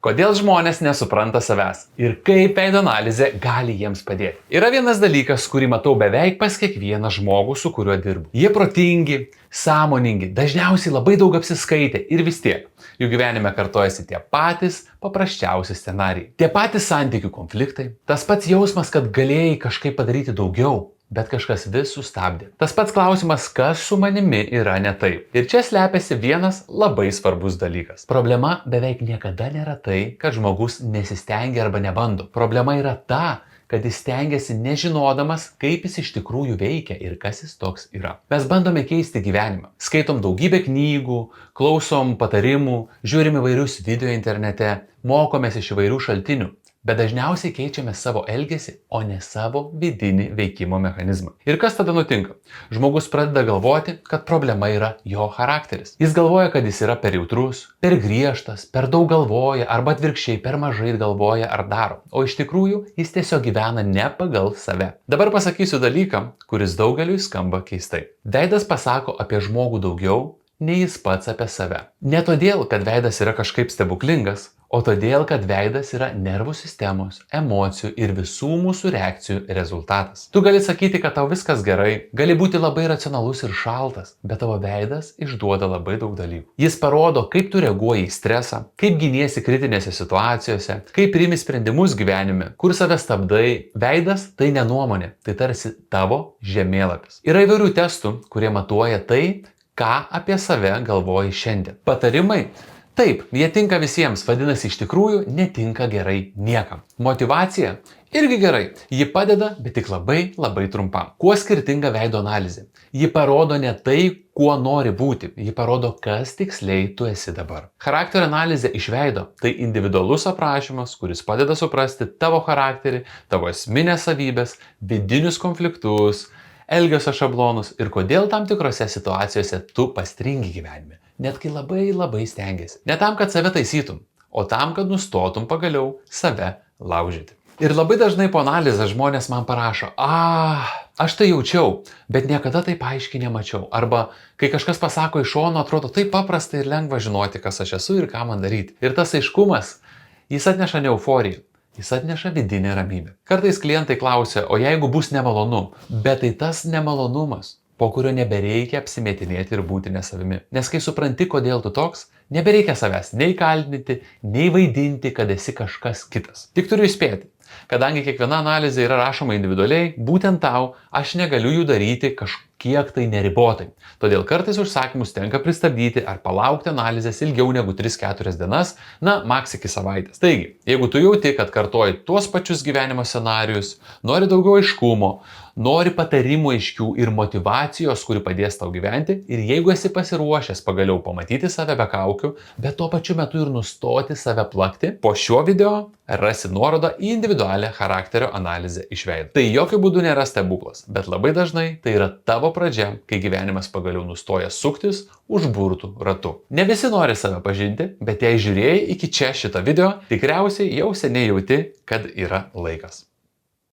Kodėl žmonės nesupranta savęs ir kaip veido analizė gali jiems padėti. Yra vienas dalykas, kurį matau beveik pas kiekvieną žmogų, su kuriuo dirbu. Jie protingi, sąmoningi, dažniausiai labai daug apsiskaitę ir vis tiek jų gyvenime kartojasi tie patys paprasčiausi scenarijai. Tie patys santykių konfliktai, tas pats jausmas, kad galėjai kažkaip padaryti daugiau, bet kažkas vis sustabdė. Tas pats klausimas, kas su manimi yra ne taip. Ir čia slepiasi vienas labai svarbus dalykas. Problema beveik niekada nėra tai, kad žmogus nesistengia arba nebando. Problema yra ta, kad jis stengiasi nežinodamas, kaip jis iš tikrųjų veikia ir kas jis toks yra. Mes bandome keisti gyvenimą. Skaitom daugybę knygų, klausom patarimų, žiūrim įvairius video internete, mokomės iš įvairių šaltinių. Bet dažniausiai keičiame savo elgesį, o ne savo vidinį veikimo mechanizmą. Ir kas tada nutinka? Žmogus pradeda galvoti, kad problema yra jo charakteris. Jis galvoja, kad jis yra per jautrus, per griežtas, per daug galvoja, arba atvirkščiai per mažai galvoja ar daro. O iš tikrųjų jis tiesiog gyvena ne pagal save. Dabar pasakysiu dalyką, kuris daugeliui skamba keistai. Veidas pasako apie žmogų daugiau, nei jis pats apie save. Ne todėl, kad veidas yra kažkaip stebuklingas, o todėl, kad veidas yra nervų sistemos, emocijų ir visų mūsų reakcijų rezultatas. Tu gali sakyti, kad tau viskas gerai, gali būti labai racionalus ir šaltas, bet tavo veidas išduoda labai daug dalykų. Jis parodo, kaip tu reaguoji į stresą, kaip giniesi kritinėse situacijose, kaip priimi sprendimus gyvenime, kur save stabdai. Veidas tai ne nuomonė, tai tarsi tavo žemėlapis. Yra įvairių testų, kurie matuoja tai, ką apie save galvoji šiandien. Patarimai? Taip, jie tinka visiems, vadinasi, iš tikrųjų netinka gerai niekam. Motyvacija? Irgi gerai. Ji padeda, bet tik labai trumpam. Kuo skirtinga veido analizė? Ji parodo ne tai, kuo nori būti. Ji parodo, kas tiksliai tu esi dabar. Charakterio analizė iš veido – tai individualus aprašymas, kuris padeda suprasti tavo charakterį, tavo esminės savybės, vidinius konfliktus, elgesio šablonus ir kodėl tam tikrose situacijose tu pastringi gyvenime. Net kai labai stengiasi. Ne tam, kad save taisytum, o tam, kad nustotum pagaliau save laužyti. Ir labai dažnai po analizės žmonės man parašo, aš tai jaučiau, bet niekada taip aiškiai nemačiau. Arba kai kažkas pasako iš šono, atrodo taip paprasta ir lengva žinoti, kas aš esu ir ką man daryti. Ir tas aiškumas, jis atneša ne euforiją. Jis atneša vidinę ramybę. Kartais klientai klausia, o jeigu bus nemalonu, bet tai tas nemalonumas, po kurio nebereikia apsimetinėti ir būti nesavimi. Nes kai supranti, kodėl tu toks, nebereikia savęs nei kaltinti, nei vaidinti, kad esi kažkas kitas. Tik turiu įspėti, kadangi kiekviena analizė yra rašoma individualiai, būtent tau aš negaliu jų daryti kažkiek tai neribotai. Todėl kartais užsakymus tenka pristabdyti ar palaukti analizės ilgiau negu 3-4 dienas, maks iki savaitės. Taigi, jeigu tu jauti, kad kartoji tuos pačius gyvenimo scenarijus, nori daugiau aiškumo, nori patarimų aiškių ir motyvacijos, kuri padės tau gyventi, ir jeigu esi pasiruošęs pagaliau pamatyti save be kaukių, bet tuo pačiu metu ir nustoti save plakti, po šiuo video rasi nuorodą į individualią charakterio analizę iš veido. Tai jokių būdų nėra stebuklas, bet labai dažnai tai yra tavo pradžia, kai gyvenimas pagaliau nustoja suktis užburtų ratu. Ne visi nori save pažinti, bet jei žiūrėjai iki čia šitą video, tikriausiai jau seniai jauti, kad yra laikas.